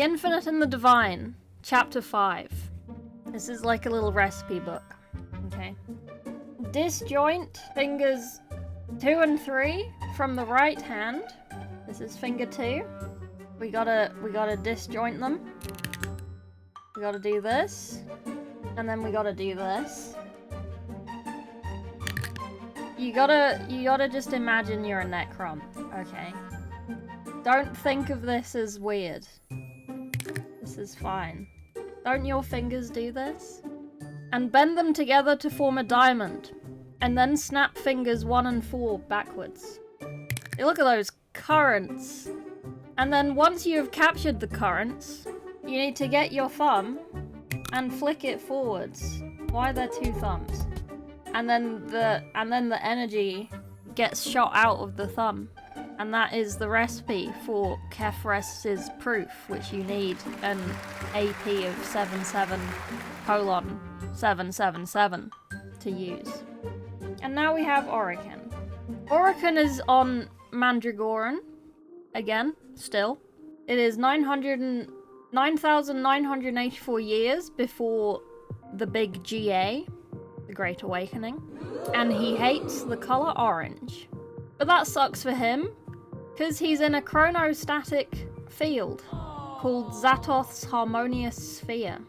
Infinite and the Divine, Chapter 5. This is like a little recipe book. Okay. Disjoint fingers 2 and 3 from the right hand. This is finger 2. We gotta disjoint them. We gotta do this. And then we gotta do this. You gotta just imagine you're a Necron, okay? Don't think of this as weird. This is fine. Don't your fingers do this? And bend them together to form a diamond. And then snap fingers 1 and 4 backwards. Hey, look at those currents. And then once you have captured the currents, you need to get your thumb and flick it forwards. Why are there 2 thumbs? And then the energy gets shot out of the thumb. And that is the recipe for Kefres's proof, which you need an AP of 77:777 to use. And now we have Orican. Orican is on Mandragoran. Again, still. It is 9,984 years before the big GA, the Great Awakening. And he hates the color orange. But that sucks for him, because he's in a chronostatic field called Zatoth's Harmonious Sphere,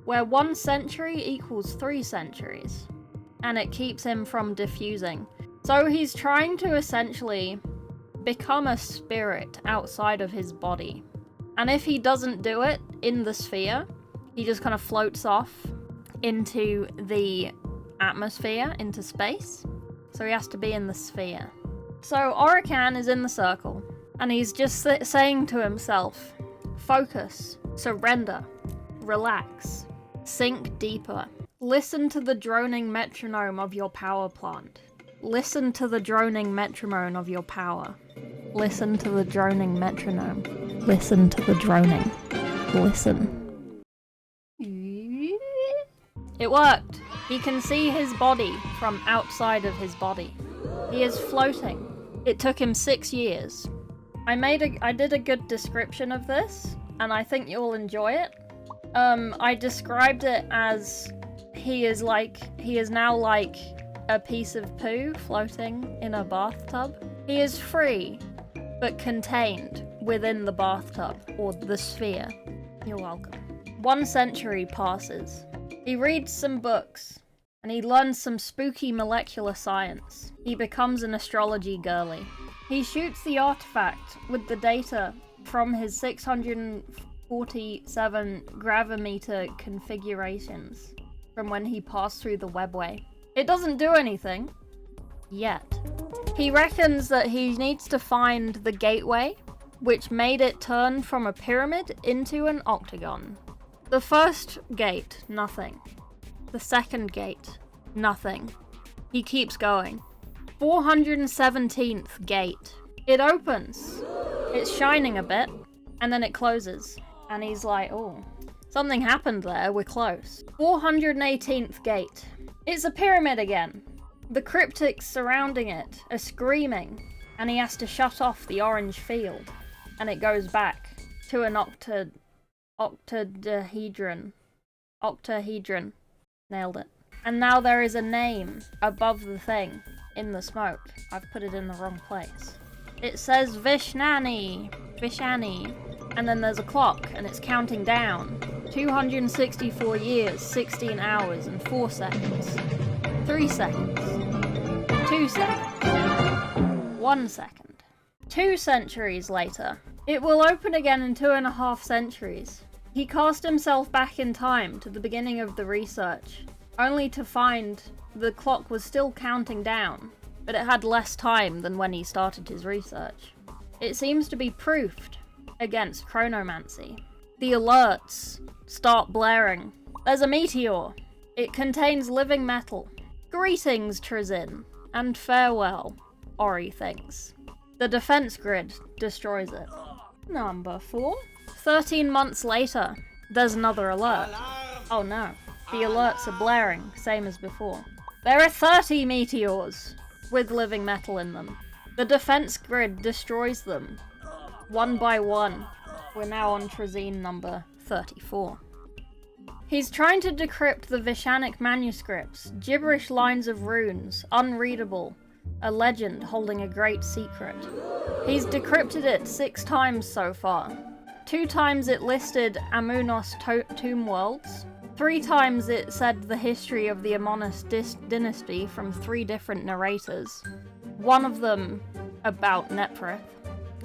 where 1 century equals 3 centuries, and it keeps him from diffusing. So he's trying to essentially become a spirit outside of his body. And if he doesn't do it in the sphere, he just kind of floats off into the atmosphere, into space. So he has to be in the sphere. So Orican is in the circle, and he's just saying to himself, focus, surrender, relax, sink deeper. Listen to the droning metronome of your power plant. Listen to the droning metronome of your power. Listen to the droning metronome. Listen to the droning. Listen. It worked. He can see his body from outside of his body. He is floating. It took him 6 years. I did a good description of this, and I think you'll enjoy it. I described it as he is now like a piece of poo floating in a bathtub. He is free, but contained within the bathtub, or the sphere. You're welcome. 1 century passes. He reads some books, and he learns some spooky molecular science. He becomes an astrology girly. He shoots the artifact with the data from his 647 gravimeter configurations from when he passed through the webway. It doesn't do anything. Yet. He reckons that he needs to find the gateway, which made it turn from a pyramid into an octagon. The first gate, nothing. The second gate, nothing. He keeps going. 417th gate. It opens. It's shining a bit, and then it closes. And he's like, oh, something happened there, we're close. 418th gate. It's a pyramid again. The cryptics surrounding it are screaming, and he has to shut off the orange field. And it goes back to an octahedron. Octahedron. Nailed it. And now there is a name above the thing in the smoke. I've put it in the wrong place. It says Vishnani. Vishani. And then there's a clock, and it's counting down. 264 years, 16 hours, and 4 seconds. 3 seconds. 2 seconds. 1 second. 2 centuries later. It will open again in 2.5 centuries. He cast himself back in time to the beginning of the research, only to find the clock was still counting down, but it had less time than when he started his research. It seems to be proofed against chronomancy. The alerts start blaring. There's a meteor. It contains living metal. Greetings, Trizin, and farewell, Ori thinks. The defense grid destroys it. Number 4. 13 months later, there's another alert. Oh no, the alerts are blaring, same as before. There are 30 meteors with living metal in them. The defense grid destroys them, one by one. We're now on Trazine number 34. He's trying to decrypt the Vishanic manuscripts, gibberish lines of runes, unreadable, a legend holding a great secret. He's decrypted it 6 times so far. 2 times it listed Amunos tomb worlds. 3 times it said the history of the Amonis dynasty from 3 different narrators. One of them about Neprith.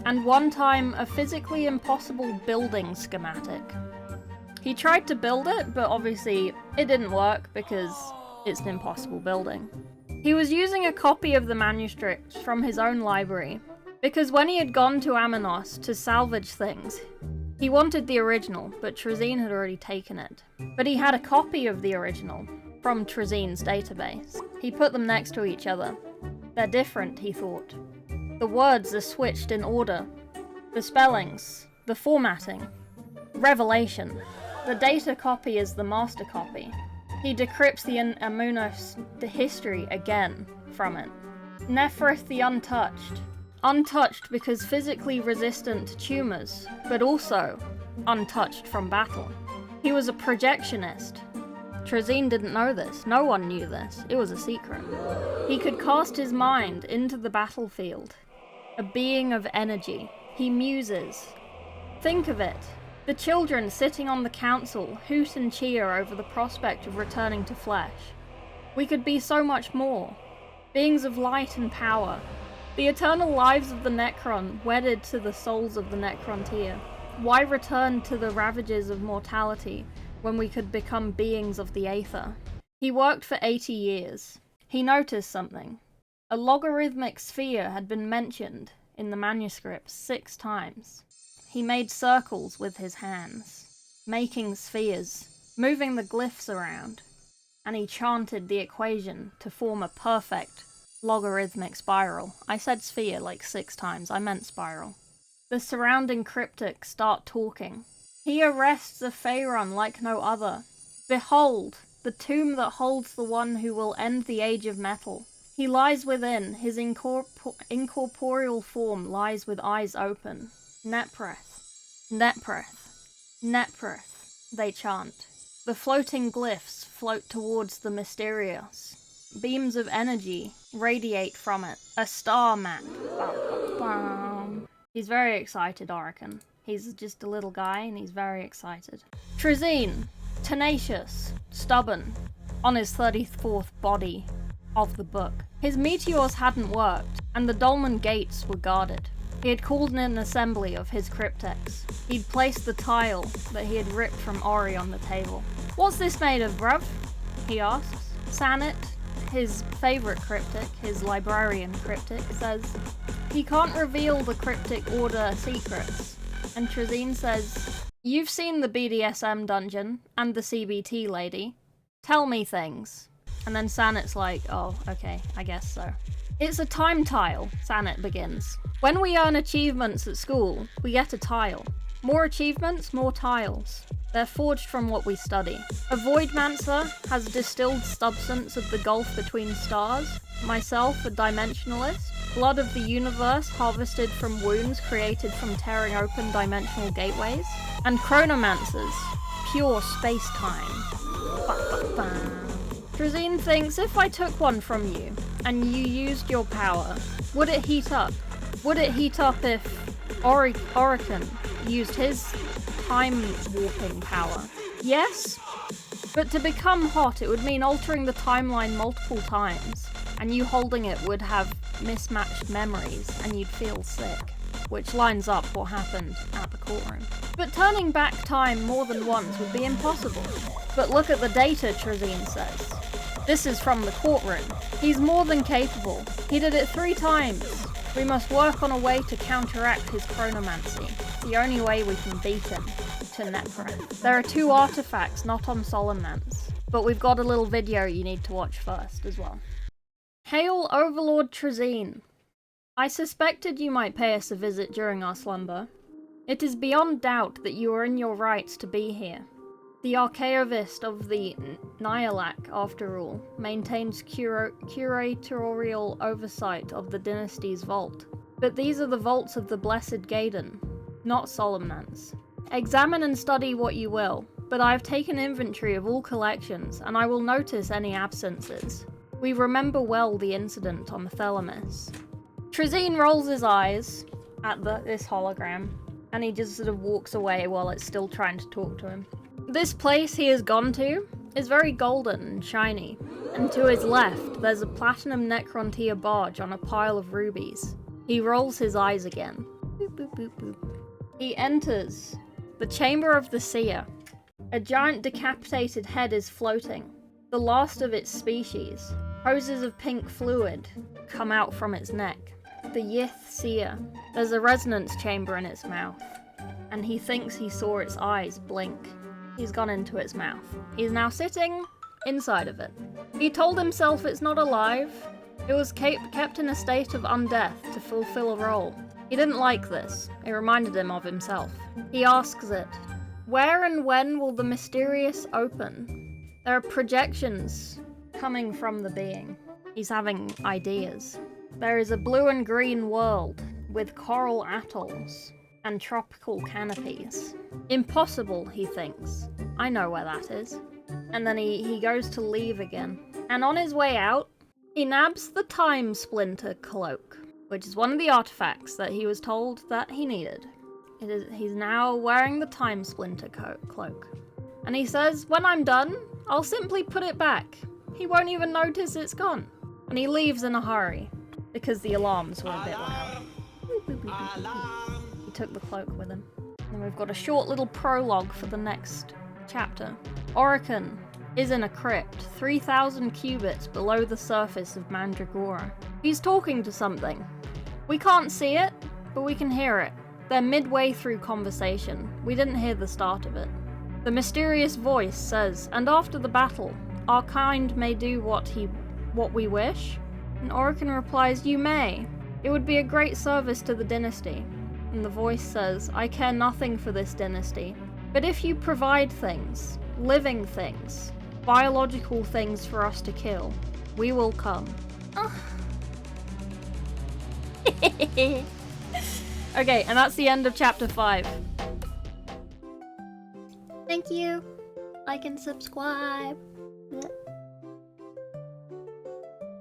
And 1 time a physically impossible building schematic. He tried to build it, but obviously it didn't work because it's an impossible building. He was using a copy of the manuscripts from his own library, because when he had gone to Amunos to salvage things, he wanted the original, but Trazine had already taken it. But he had a copy of the original from Trazine's database. He put them next to each other. They're different, he thought. The words are switched in order. The spellings, the formatting. Revelation. The data copy is the master copy. He decrypts the Amunos history again from it. Neprith the Untouched. Untouched because physically resistant to tumors, but also untouched from battle. He was a projectionist. Trazine didn't know this. No one knew this. It was a secret. He could cast his mind into the battlefield. A being of energy. He muses. Think of it. The children sitting on the council hoot and cheer over the prospect of returning to flesh. We could be so much more. Beings of light and power. The eternal lives of the Necron wedded to the souls of the Necrontyr. Why return to the ravages of mortality when we could become beings of the Aether? He worked for 80 years. He noticed something. A logarithmic sphere had been mentioned in the manuscripts 6 times. He made circles with his hands, making spheres, moving the glyphs around, and he chanted the equation to form a perfect logarithmic spiral. I said sphere like 6 times, I meant spiral. The surrounding cryptics start talking. He arrests a Pharaon like no other. Behold, the tomb that holds the one who will end the age of metal. He lies within, his incorporeal form lies with eyes open. Neprith, Neprith, Neprith, they chant. The floating glyphs float towards the mysterious. Beams of energy radiate from it. A star map. He's very excited, Orican. He's just a little guy and he's very excited. Trazine, tenacious, stubborn, on his 34th body of the book. His meteors hadn't worked, and the dolmen gates were guarded. He had called in an assembly of his cryptex. He'd placed the tile that he had ripped from Ori on the table. "What's this made of, bruv?" he asks. Sanet, his favourite cryptic, his librarian cryptic, says, "He can't reveal the cryptic order secrets." And Trazine says, "You've seen the BDSM dungeon, and the CBT lady. Tell me things." And then Sanet's like, "Oh, okay, I guess so." "It's a time tile," Sanet begins. "When we earn achievements at school, we get a tile. More achievements, more tiles. They're forged from what we study. A Voidmancer has distilled substance of the gulf between stars. Myself, a Dimensionalist. Blood of the universe harvested from wounds created from tearing open dimensional gateways. And Chronomancers, pure space-time." Trazine thinks, if I took one from you, and you used your power, would it heat up? Would it heat up if Orican used his time-warping power? Yes, but to become hot it would mean altering the timeline multiple times, and you holding it would have mismatched memories, and you'd feel sick, which lines up what happened at the courtroom. But turning back time more than once would be impossible. But look at the data, Trazine says. This is from the courtroom. He's more than capable. He did it 3 times. We must work on a way to counteract his chronomancy. The only way we can beat him. To Neprith. There are 2 artifacts not on Solomance, but we've got a little video you need to watch first as well. Hail Overlord Trazine. I suspected you might pay us a visit during our slumber. It is beyond doubt that you are in your rights to be here. The Archaeovist of the Nihilak, after all, maintains curatorial oversight of the dynasty's vault. But these are the vaults of the Blessed Gaiden. not solemnance. Examine and study what you will, but I have taken inventory of all collections, and I will notice any absences. We remember well the incident on the Thelamis. Trazine rolls his eyes at this hologram, and he just sort of walks away while it's still trying to talk to him. This place he has gone to is very golden and shiny, and to his left there's a platinum Necrontyr barge on a pile of rubies. He rolls his eyes again. Boop, boop, boop, boop. He enters the Chamber of the Seer. A giant decapitated head is floating, the last of its species. Hoses of pink fluid come out from its neck. The Yith Seer. There's a resonance chamber in its mouth, and he thinks he saw its eyes blink. He's gone into its mouth. He's now sitting inside of it. He told himself it's not alive. It was kept in a state of undeath to fulfill a role. He didn't like this. It reminded him of himself. He asks it, where and when will the mysterious open? There are projections coming from the being. He's having ideas. There is a blue and green world with coral atolls and tropical canopies. Impossible, he thinks. I know where that is. And then he goes to leave again. And on his way out, he nabs the Time Splinter cloak, which is one of the artifacts that he was told that he needed. He's now wearing the Time Splinter cloak. And he says, when I'm done, I'll simply put it back. He won't even notice it's gone. And he leaves in a hurry, because the alarms were a bit loud. He took the cloak with him. And we've got a short little prologue for the next chapter. Orican is in a crypt 3,000 cubits below the surface of Mandragora. He's talking to something. We can't see it, but we can hear it. They're midway through conversation. We didn't hear the start of it. The mysterious voice says, and after the battle, our kind may do what we wish? And Orican replies, you may. It would be a great service to the dynasty. And the voice says, I care nothing for this dynasty. But if you provide things, living things, biological things for us to kill, we will come. Oh. Okay, and that's the end of chapter 5. Thank you. Like and subscribe.